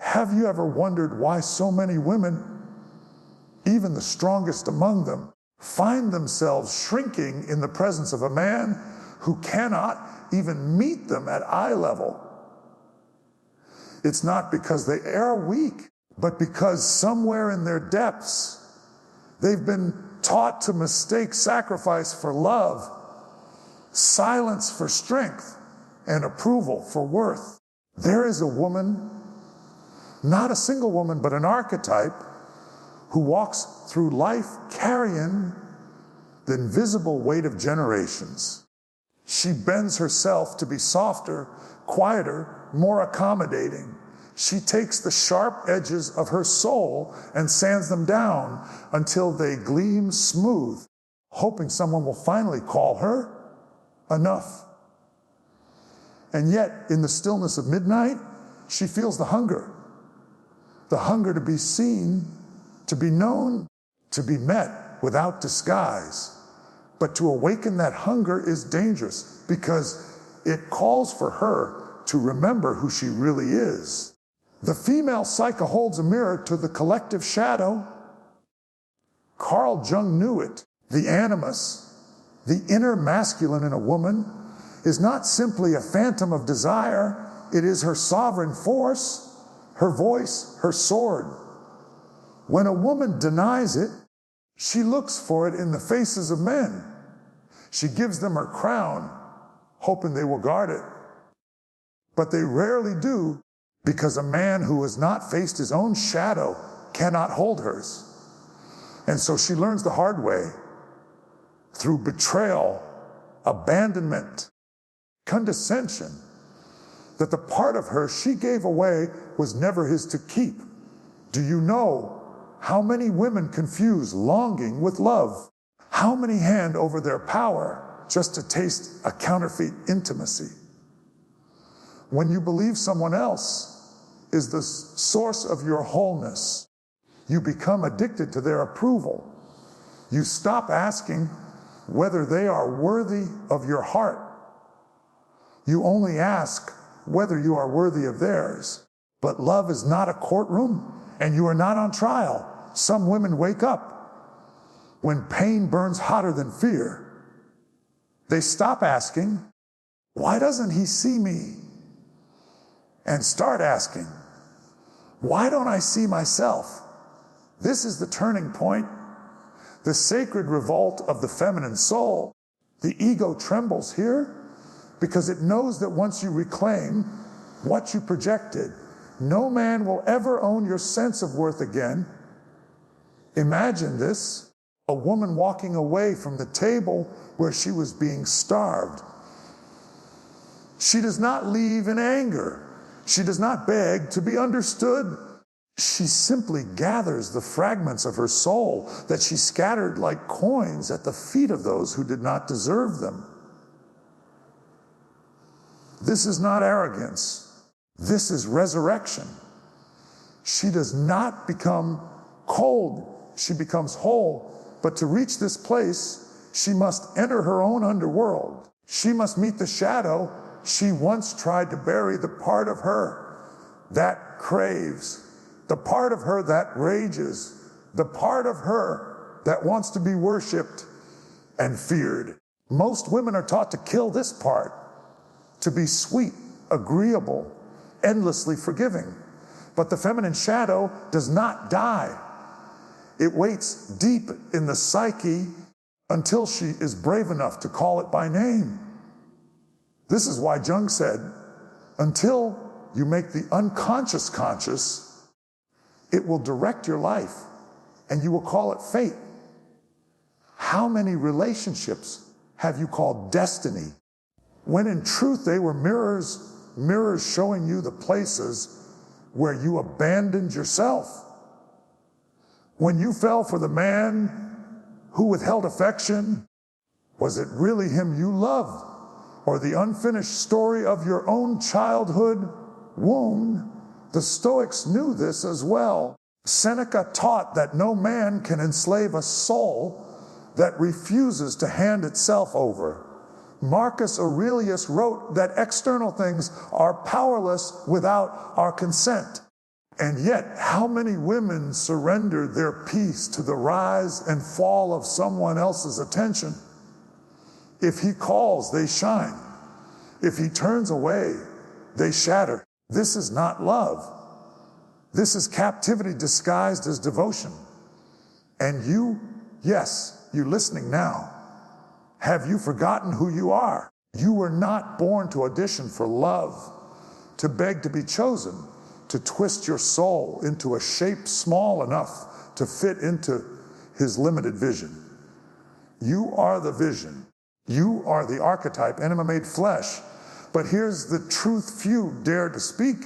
Have you ever wondered why so many women, even the strongest among them, find themselves shrinking in the presence of a man who cannot even meet them at eye level? It's not because they are weak, but because somewhere in their depths, they've been taught to mistake sacrifice for love, silence for strength, and approval for worth. There is a woman, not a single woman, but an archetype, who walks through life carrying the invisible weight of generations. She bends herself to be softer, quieter, more accommodating. She takes the sharp edges of her soul and sands them down until they gleam smooth, hoping someone will finally call her enough. And yet, in the stillness of midnight, she feels the hunger to be seen, to be known, to be met without disguise. But to awaken that hunger is dangerous because it calls for her to remember who she really is. The female psyche holds a mirror to the collective shadow. Carl Jung knew it. The animus, the inner masculine in a woman, is not simply a phantom of desire. It is her sovereign force, her voice, her sword. When a woman denies it, she looks for it in the faces of men. She gives them her crown, hoping they will guard it. But they rarely do, because a man who has not faced his own shadow cannot hold hers. And so she learns the hard way, through betrayal, abandonment, condescension, that the part of her she gave away was never his to keep. Do you know how many women confuse longing with love? How many hand over their power just to taste a counterfeit intimacy? When you believe someone else is the source of your wholeness, you become addicted to their approval. You stop asking whether they are worthy of your heart. You only ask whether you are worthy of theirs. But love is not a courtroom, and you are not on trial. Some women wake up when pain burns hotter than fear. They stop asking, why doesn't he see me? And start asking, why don't I see myself? This is the turning point, the sacred revolt of the feminine soul. The ego trembles here because it knows that once you reclaim what you projected, no man will ever own your sense of worth again. Imagine this, a woman walking away from the table where she was being starved. She does not leave in anger. She does not beg to be understood. She simply gathers the fragments of her soul that she scattered like coins at the feet of those who did not deserve them. This is not arrogance. This is resurrection. She does not become cold. She becomes whole. But to reach this place, she must enter her own underworld. She must meet the shadow she once tried to bury, the part of her that craves, the part of her that rages, the part of her that wants to be worshipped and feared. Most women are taught to kill this part, to be sweet, agreeable, endlessly forgiving. But the feminine shadow does not die. It waits deep in the psyche until she is brave enough to call it by name. This is why Jung said, until you make the unconscious conscious, it will direct your life and you will call it fate. How many relationships have you called destiny, when in truth they were mirrors showing you the places where you abandoned yourself? When you fell for the man who withheld affection, was it really him you loved, or the unfinished story of your own childhood wound? The Stoics knew this as well. Seneca taught that no man can enslave a soul that refuses to hand itself over. Marcus Aurelius wrote that external things are powerless without our consent. And yet, how many women surrender their peace to the rise and fall of someone else's attention? If he calls, they shine. If he turns away, they shatter. This is not love. This is captivity disguised as devotion. And you, yes, you listening now, have you forgotten who you are? You were not born to audition for love, to beg to be chosen, to twist your soul into a shape small enough to fit into his limited vision. You are the vision. You are the archetype, enema made flesh. But here's the truth few dare to speak.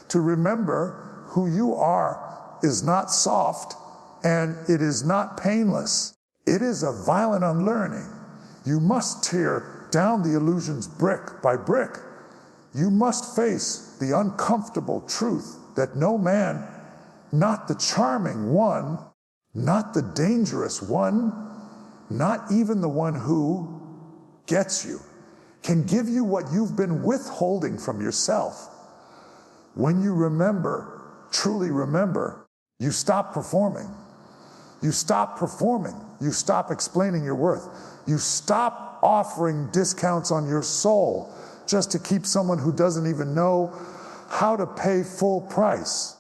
To remember who you are is not soft, and it is not painless. It is a violent unlearning. You must tear down the illusions brick by brick. You must face the uncomfortable truth that no man, not the charming one, not the dangerous one, not even the one who gets you, can give you what you've been withholding from yourself. When you remember, truly remember, you stop performing. You stop performing. You stop explaining your worth. You stop offering discounts on your soul just to keep someone who doesn't even know how to pay full price.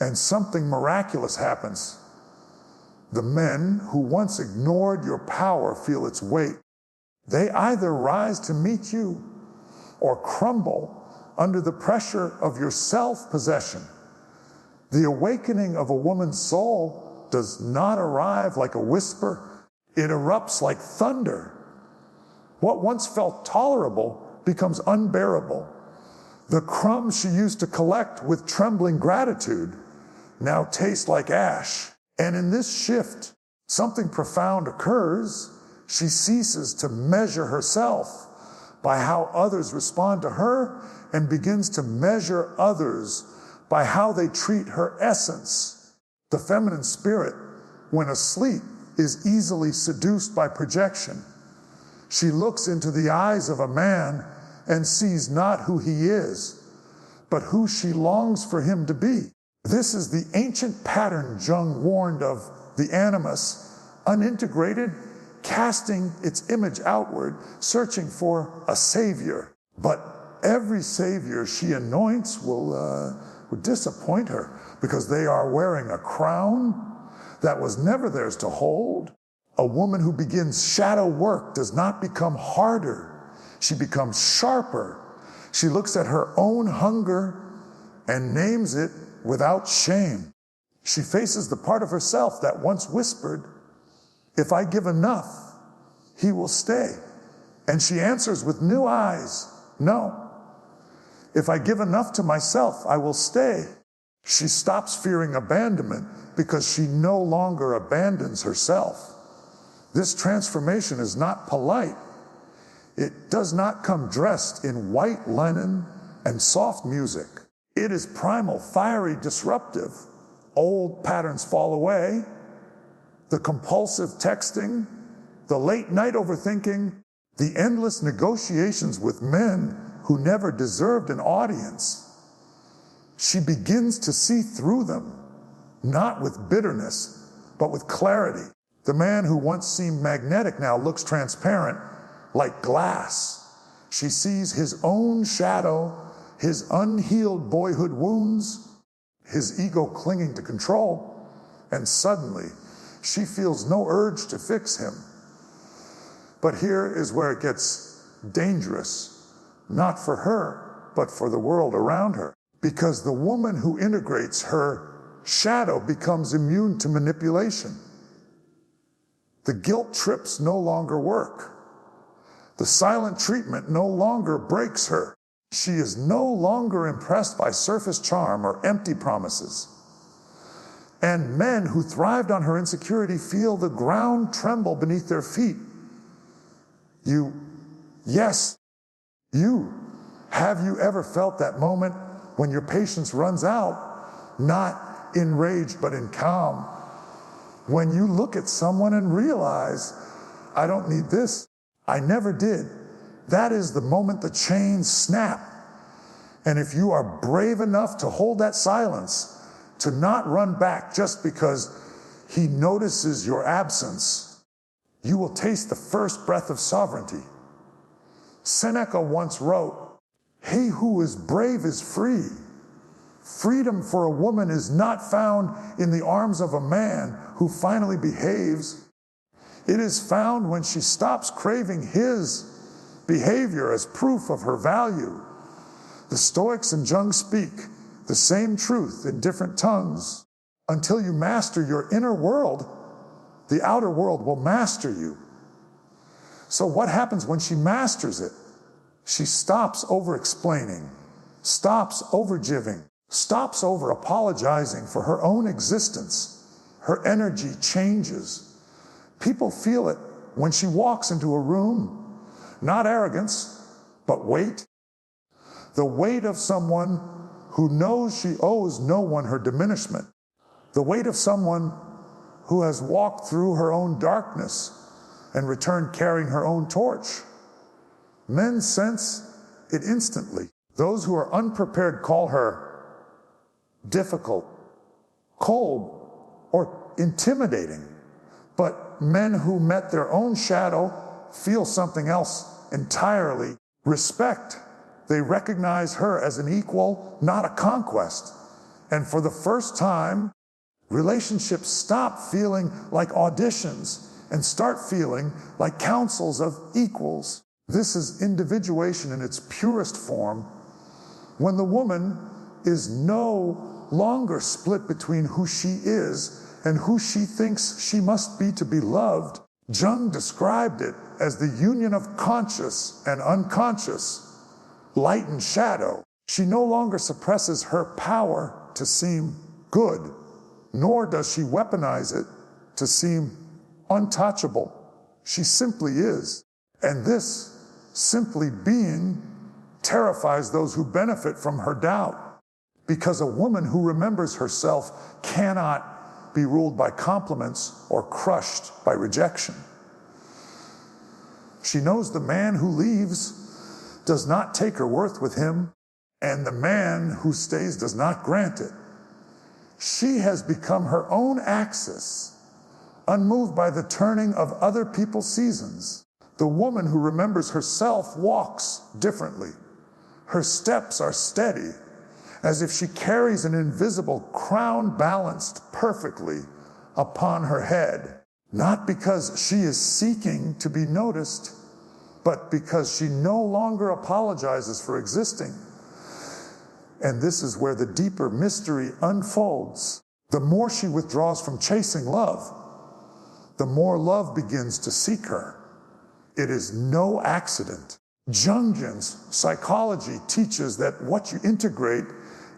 And something miraculous happens. The men who once ignored your power feel its weight. They either rise to meet you or crumble under the pressure of your self-possession. The awakening of a woman's soul does not arrive like a whisper. It erupts like thunder. What once felt tolerable becomes unbearable. The crumbs she used to collect with trembling gratitude now taste like ash. And in this shift, something profound occurs. She ceases to measure herself by how others respond to her and begins to measure others by how they treat her essence. The feminine spirit, when asleep, is easily seduced by projection. She looks into the eyes of a man and sees not who he is, but who she longs for him to be. This is the ancient pattern Jung warned of, the animus, unintegrated, casting its image outward, searching for a savior. But every savior she anoints will disappoint her because they are wearing a crown that was never theirs to hold. A woman who begins shadow work does not become harder. She becomes sharper. She looks at her own hunger and names it without shame. She faces the part of herself that once whispered, "If I give enough, he will stay." And she answers with new eyes, "No. If I give enough to myself, I will stay." She stops fearing abandonment because she no longer abandons herself. This transformation is not polite. It does not come dressed in white linen and soft music. It is primal, fiery, disruptive. Old patterns fall away. The compulsive texting, the late night overthinking, the endless negotiations with men who never deserved an audience. She begins to see through them, not with bitterness, but with clarity. The man who once seemed magnetic now looks transparent, like glass. She sees his own shadow, his unhealed boyhood wounds, his ego clinging to control, and suddenly she feels no urge to fix him. But here is where it gets dangerous, not for her, but for the world around her. Because the woman who integrates her shadow becomes immune to manipulation. The guilt trips no longer work. The silent treatment no longer breaks her. She is no longer impressed by surface charm or empty promises. And men who thrived on her insecurity feel the ground tremble beneath their feet. Have you ever felt that moment when your patience runs out, not in rage, but in calm? When you look at someone and realize, I don't need this. I never did. That is the moment the chains snap. And if you are brave enough to hold that silence, to not run back just because he notices your absence, you will taste the first breath of sovereignty. Seneca once wrote, "He who is brave is free. Freedom for a woman is not found in the arms of a man who finally behaves. It is found when she stops craving his behavior as proof of her value." The Stoics and Jung speak the same truth in different tongues. Until you master your inner world, the outer world will master you. So what happens when she masters it? She stops over-explaining, stops over-giving, stops over-apologizing for her own existence. Her energy changes. People feel it when she walks into a room. Not arrogance, but weight. The weight of someone who knows she owes no one her diminishment. The weight of someone who has walked through her own darkness and returned carrying her own torch. Men sense it instantly. Those who are unprepared call her difficult, cold, or intimidating. But men who met their own shadow feel something else entirely. Respect. They recognize her as an equal, not a conquest. And for the first time, relationships stop feeling like auditions and start feeling like councils of equals. This is individuation in its purest form, when the woman is no longer split between who she is and who she thinks she must be to be loved. Jung described it as the union of conscious and unconscious, light and shadow. She no longer suppresses her power to seem good, nor does she weaponize it to seem untouchable. She simply is. And this simply being terrifies those who benefit from her doubt, because a woman who remembers herself cannot be ruled by compliments or crushed by rejection. She knows the man who leaves does not take her worth with him, and the man who stays does not grant it. She has become her own axis, unmoved by the turning of other people's seasons. The woman who remembers herself walks differently. Her steps are steady, as if she carries an invisible crown balanced perfectly upon her head, not because she is seeking to be noticed, but because she no longer apologizes for existing. And this is where the deeper mystery unfolds. The more she withdraws from chasing love, the more love begins to seek her. It is no accident. Jungian's psychology teaches that what you integrate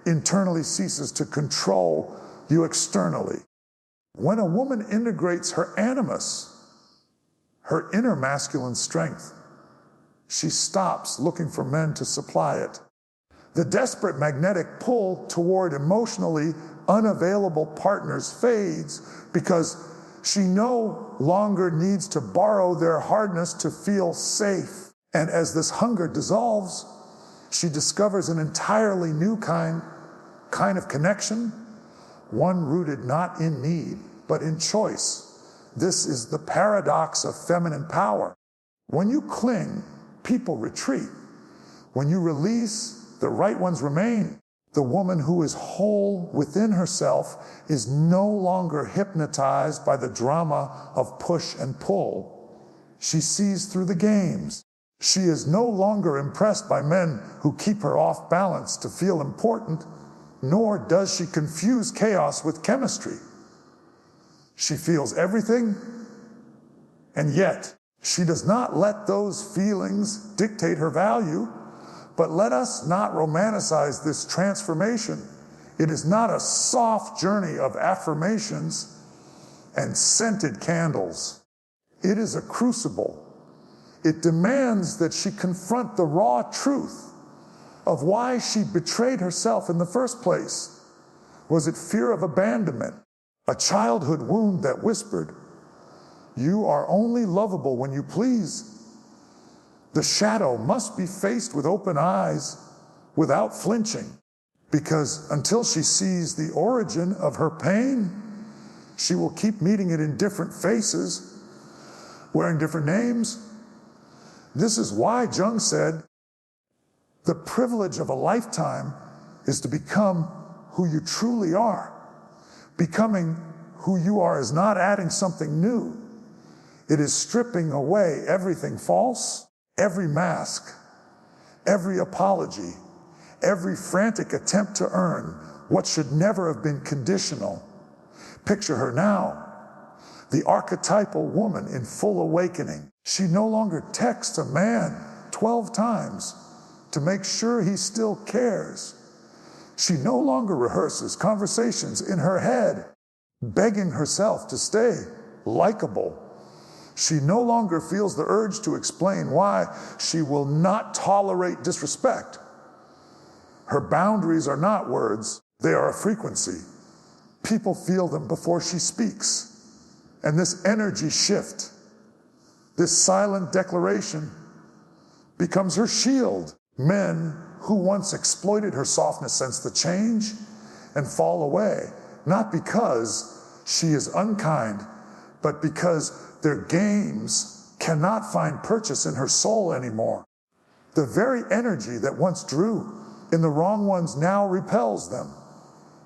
internally ceases to control you externally. When a woman integrates her animus, her inner masculine strength, she stops looking for men to supply it. The desperate magnetic pull toward emotionally unavailable partners fades because she no longer needs to borrow their hardness to feel safe. And as this hunger dissolves, she discovers an entirely new kind of connection, one rooted not in need, but in choice. This is the paradox of feminine power. When you cling, people retreat. When you release, the right ones remain. The woman who is whole within herself is no longer hypnotized by the drama of push and pull. She sees through the games. She is no longer impressed by men who keep her off balance to feel important, nor does she confuse chaos with chemistry. She feels everything, and yet she does not let those feelings dictate her value. But let us not romanticize this transformation. It is not a soft journey of affirmations and scented candles. It is a crucible. It demands that she confront the raw truth of why she betrayed herself in the first place. Was it fear of abandonment? A childhood wound that whispered, "You are only lovable when you please." The shadow must be faced with open eyes, without flinching, because until she sees the origin of her pain, she will keep meeting it in different faces, wearing different names. This is why Jung said, the privilege of a lifetime is to become who you truly are. Becoming who you are is not adding something new. It is stripping away everything false, every mask, every apology, every frantic attempt to earn what should never have been conditional. Picture her now, the archetypal woman in full awakening. She no longer texts a man 12 times to make sure he still cares. She no longer rehearses conversations in her head, begging herself to stay likable. She no longer feels the urge to explain why she will not tolerate disrespect. Her boundaries are not words, they are a frequency. People feel them before she speaks. And this energy shift, this silent declaration, becomes her shield. Men who once exploited her softness sense the change and fall away, not because she is unkind, but because their games cannot find purchase in her soul anymore. The very energy that once drew in the wrong ones now repels them.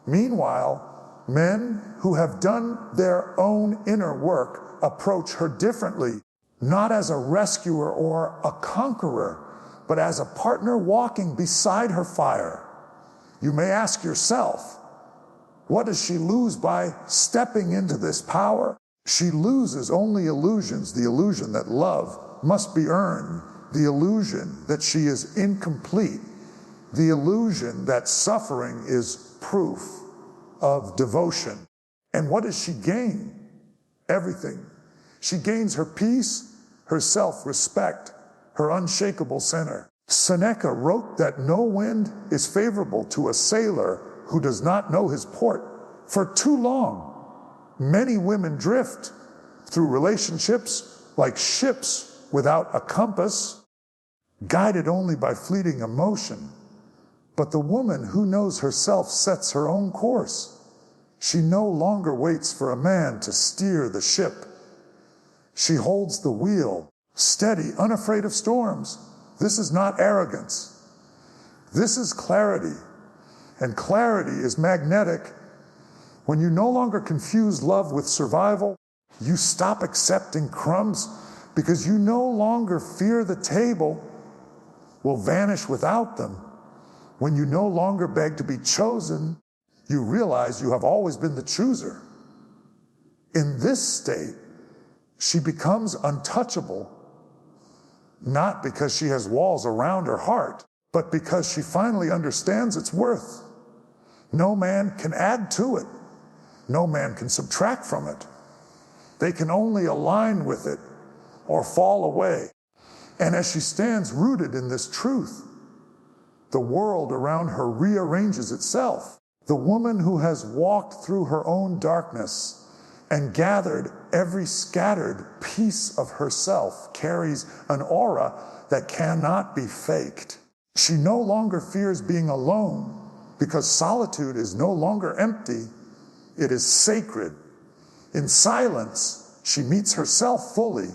Meanwhile, men who have done their own inner work approach her differently, not as a rescuer or a conqueror, but as a partner walking beside her fire. You may ask yourself, what does she lose by stepping into this power? She loses only illusions, the illusion that love must be earned, the illusion that she is incomplete, the illusion that suffering is proof of devotion. And what does she gain? Everything. She gains her peace, her self-respect, her unshakable center. Seneca wrote that no wind is favorable to a sailor who does not know his port. For too long, many women drift through relationships like ships without a compass, guided only by fleeting emotion. But the woman who knows herself sets her own course. She no longer waits for a man to steer the ship. She holds the wheel, steady, unafraid of storms. This is not arrogance. This is clarity. And clarity is magnetic. When you no longer confuse love with survival, you stop accepting crumbs because you no longer fear the table will vanish without them. When you no longer beg to be chosen, you realize you have always been the chooser. In this state, she becomes untouchable, not because she has walls around her heart, but because she finally understands its worth. No man can add to it. No man can subtract from it. They can only align with it or fall away. And as she stands rooted in this truth, the world around her rearranges itself. The woman who has walked through her own darkness and gathered every scattered piece of herself carries an aura that cannot be faked. She no longer fears being alone because solitude is no longer empty, it is sacred. In silence, she meets herself fully,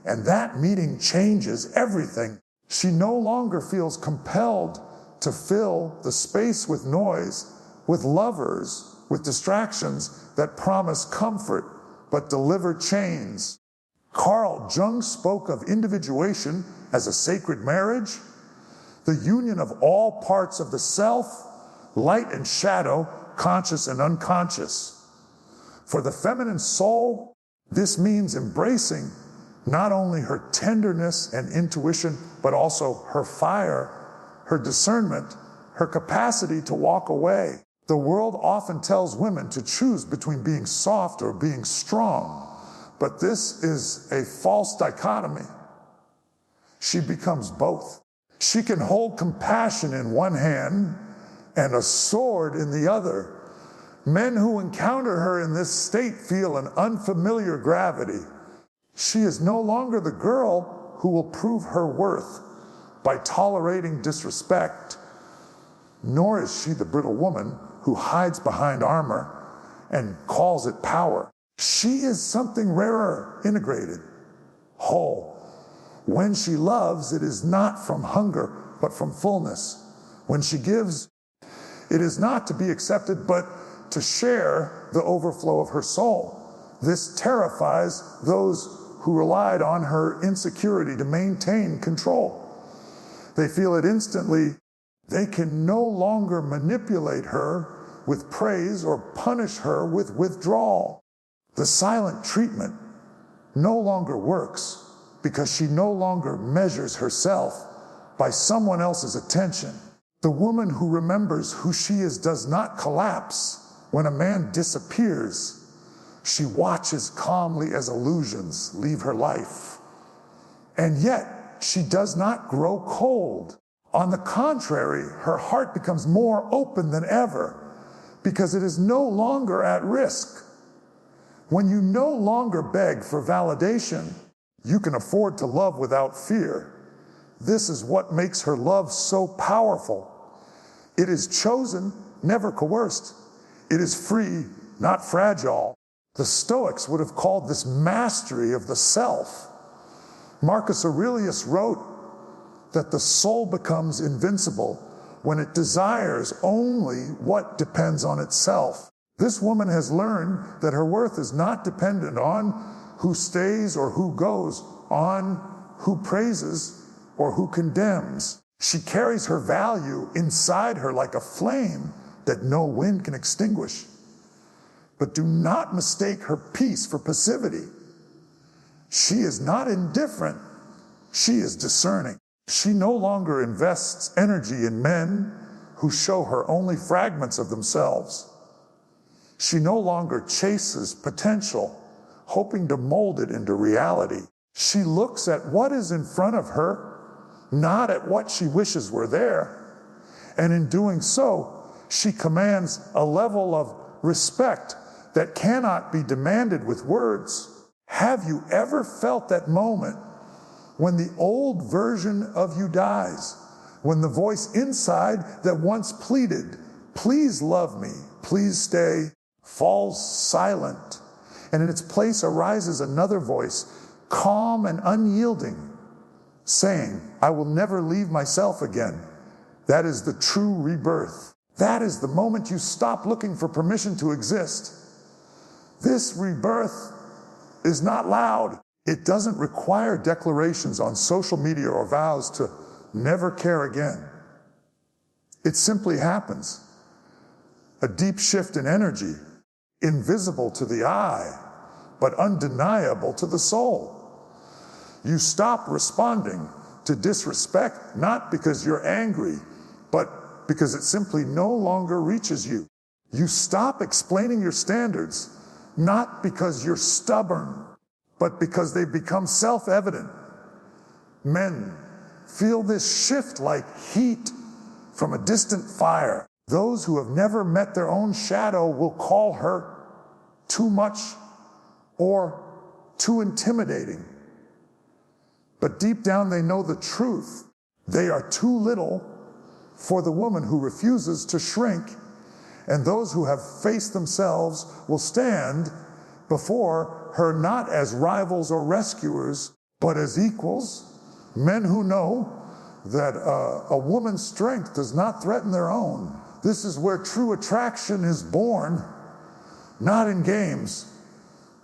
and that meeting changes everything. She no longer feels compelled to fill the space with noise, with lovers, with distractions that promise comfort but deliver chains. Carl Jung spoke of individuation as a sacred marriage, the union of all parts of the self, light and shadow, conscious and unconscious. For the feminine soul, this means embracing not only her tenderness and intuition, but also her fire, her discernment, her capacity to walk away. The world often tells women to choose between being soft or being strong, but this is a false dichotomy. She becomes both. She can hold compassion in one hand and a sword in the other. Men who encounter her in this state feel an unfamiliar gravity. She is no longer the girl who will prove her worth by tolerating disrespect, Nor is she the brittle woman who hides behind armor and calls it power. She is something rarer, integrated, whole. When she loves, it is not from hunger, but from fullness. When she gives, it is not to be accepted, but to share the overflow of her soul. This terrifies those who relied on her insecurity to maintain control. They feel it instantly. They can no longer manipulate her with praise or punish her with withdrawal. The silent treatment no longer works because she no longer measures herself by someone else's attention. The woman who remembers who she is does not collapse when a man disappears. She watches calmly as illusions leave her life. And yet, she does not grow cold. On the contrary, her heart becomes more open than ever because it is no longer at risk. When you no longer beg for validation, you can afford to love without fear. This is what makes her love so powerful. It is chosen, never coerced. It is free, not fragile. The Stoics would have called this mastery of the self. Marcus Aurelius wrote that the soul becomes invincible when it desires only what depends on itself. This woman has learned that her worth is not dependent on who stays or who goes, on who praises or who condemns. She carries her value inside her like a flame that no wind can extinguish. But do not mistake her peace for passivity. She is not indifferent. She is discerning. She no longer invests energy in men who show her only fragments of themselves. She no longer chases potential, hoping to mold it into reality. She looks at what is in front of her, not at what she wishes were there. And in doing so, she commands a level of respect that cannot be demanded with words. Have you ever felt that moment when the old version of you dies? When the voice inside that once pleaded, "Please love me, please stay," falls silent, and in its place arises another voice, calm and unyielding, saying, "I will never leave myself again." That is the true rebirth. That is the moment you stop looking for permission to exist. This rebirth is not loud. It doesn't require declarations on social media or vows to never care again. It simply happens. A deep shift in energy, invisible to the eye, but undeniable to the soul. You stop responding to disrespect, not because you're angry, but because it simply no longer reaches you. You stop explaining your standards, not because you're stubborn, but because they've become self-evident. Men feel this shift like heat from a distant fire. Those who have never met their own shadow will call her too much or too intimidating. But deep down they know the truth. They are too little for the woman who refuses to shrink, and those who have faced themselves will stand before her not as rivals or rescuers, but as equals, men who know that a woman's strength does not threaten their own. This is where true attraction is born, not in games,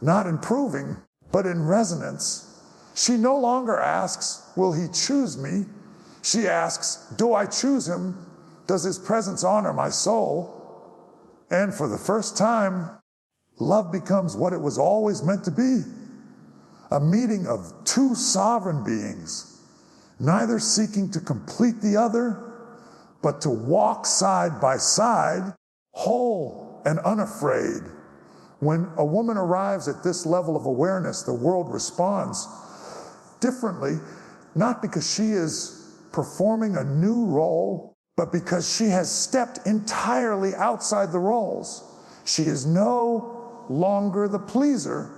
not in proving, but in resonance. She no longer asks, "Will he choose me?" She asks, "Do I choose him? Does his presence honor my soul?" And for the first time, love becomes what it was always meant to be, a meeting of two sovereign beings, neither seeking to complete the other, but to walk side by side, whole and unafraid. When a woman arrives at this level of awareness, the world responds differently, not because she is performing a new role, but because she has stepped entirely outside the roles. She is no longer the pleaser,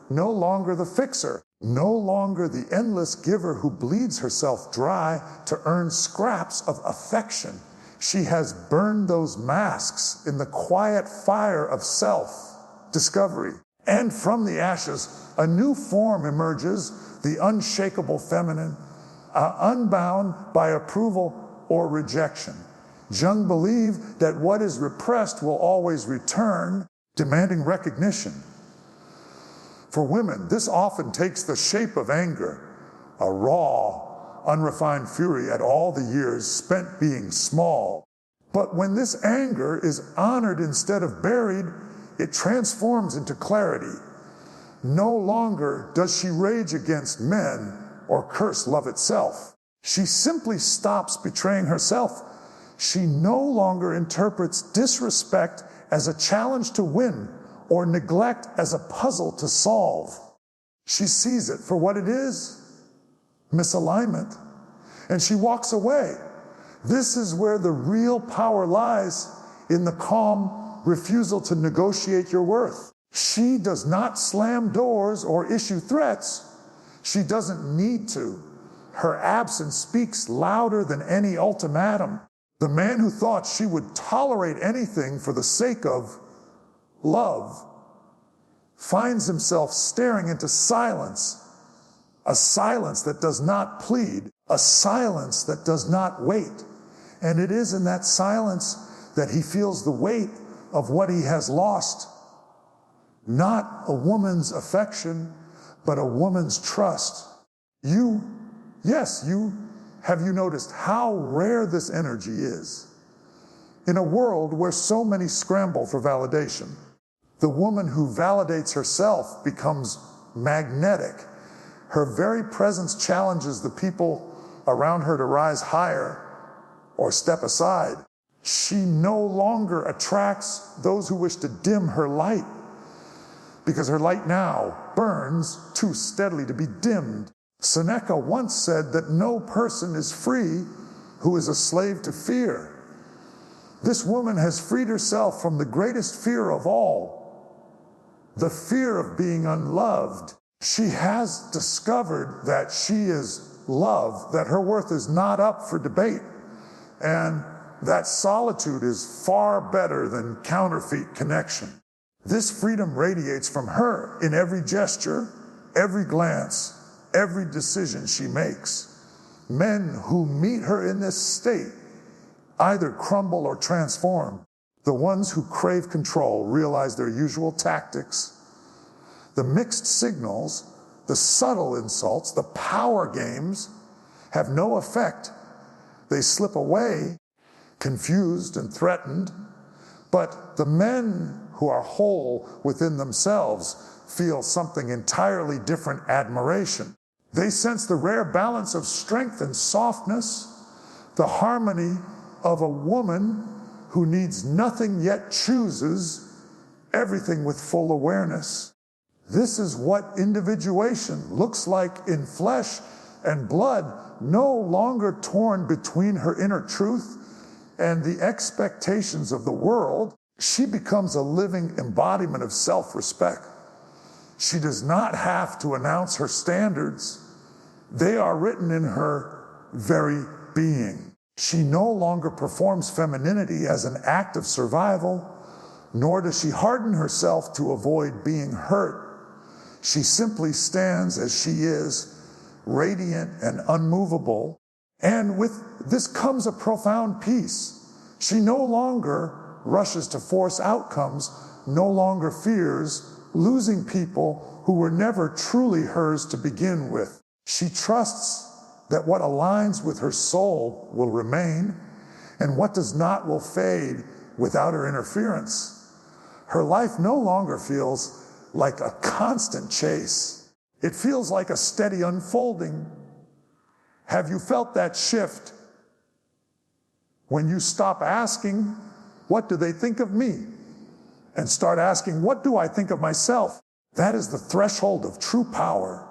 no longer the fixer, no longer the endless giver who bleeds herself dry to earn scraps of affection. She has burned those masks in the quiet fire of self-discovery. And from the ashes, a new form emerges, the unshakable feminine, unbound by approval or rejection. Jung believed that what is repressed will always return, demanding recognition. For women, this often takes the shape of anger, a raw, unrefined fury at all the years spent being small. But when this anger is honored instead of buried, it transforms into clarity. No longer does she rage against men or curse love itself. She simply stops betraying herself. She no longer interprets disrespect as a challenge to win or neglect as a puzzle to solve. She sees it for what it is, misalignment, and she walks away. This is where the real power lies, in the calm refusal to negotiate your worth. She does not slam doors or issue threats. She doesn't need to. Her absence speaks louder than any ultimatum. The man who thought she would tolerate anything for the sake of love finds himself staring into silence, a silence that does not plead, a silence that does not wait. And it is in that silence that he feels the weight of what he has lost. Not a woman's affection, but a woman's trust. Have you noticed how rare this energy is? In a world where so many scramble for validation, the woman who validates herself becomes magnetic. Her very presence challenges the people around her to rise higher or step aside. She no longer attracts those who wish to dim her light, because her light now burns too steadily to be dimmed. Seneca once said that no person is free who is a slave to fear. This woman has freed herself from the greatest fear of all, the fear of being unloved. She has discovered that she is loved, that her worth is not up for debate, and that solitude is far better than counterfeit connection. This freedom radiates from her in every gesture, every glance, every decision she makes. Men who meet her in this state either crumble or transform. The ones who crave control realize their usual tactics. The mixed signals, the subtle insults, the power games have no effect. They slip away, confused and threatened. But the men who are whole within themselves feel something entirely different: admiration. They sense the rare balance of strength and softness, the harmony of a woman who needs nothing yet chooses everything with full awareness. This is what individuation looks like in flesh and blood, no longer torn between her inner truth and the expectations of the world. She becomes a living embodiment of self-respect. She does not have to announce her standards. They are written in her very being. She no longer performs femininity as an act of survival, nor does she harden herself to avoid being hurt. She simply stands as she is, radiant and unmovable. And with this comes a profound peace. She no longer rushes to force outcomes, no longer fears losing people who were never truly hers to begin with. She trusts that what aligns with her soul will remain, and what does not will fade without her interference. Her life no longer feels like a constant chase. It feels like a steady unfolding. Have you felt that shift when you stop asking, what do they think of me? And start asking, what do I think of myself? That is the threshold of true power.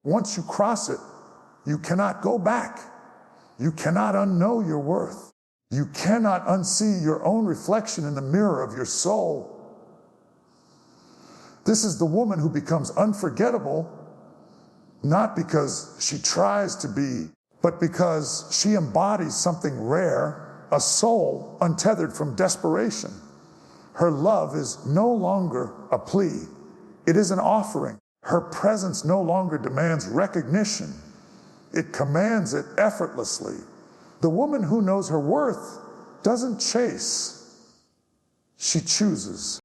Once you cross it, you cannot go back. You cannot unknow your worth. You cannot unsee your own reflection in the mirror of your soul. This is the woman who becomes unforgettable, not because she tries to be, but because she embodies something rare, a soul untethered from desperation. Her love is no longer a plea. It is an offering. Her presence no longer demands recognition. It commands it effortlessly. The woman who knows her worth doesn't chase. She chooses.